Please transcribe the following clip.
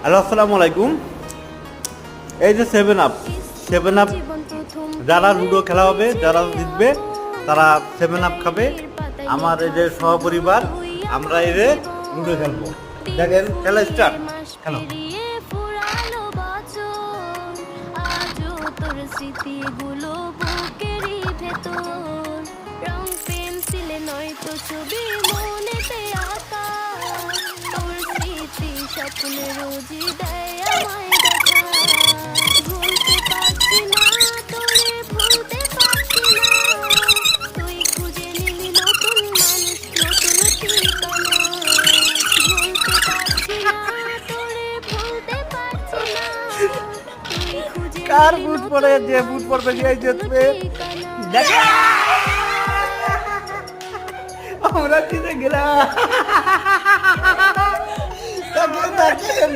Hello, আসসালামু আলাইকুম। এই যে 7 আপ যারা লুডো খেলা হবে, যারা জিতবে তারা 7 আপ খাবে। আমার এই যে সহপরিবার, আমরা এই যে লুডো খেলবো। দেখেন, খেলা স্টার্ট। খেলো। স্মৃতিগুলো বুকেরই ভেতর, রং পেন্সিলে নয়তো ছবি মনেতে আঁকা, তোর স্মৃতি স্বপ্নে রোজই দেয় আমায় দেখা। ভুলতে পারছি না তোরে, ভুলতে পারছি না, তুই খুঁজে নিলি নতুন মানুষ, নতুন ঠিকানা। ভুলতে পারছি না তোরে, ভুলতে পারছি না, তুই খুঁজে কার বুট পরে, যে বুট পরবে সেই জিতবে। দেখেন, আমরা জিতে গেলাম। দেখেন।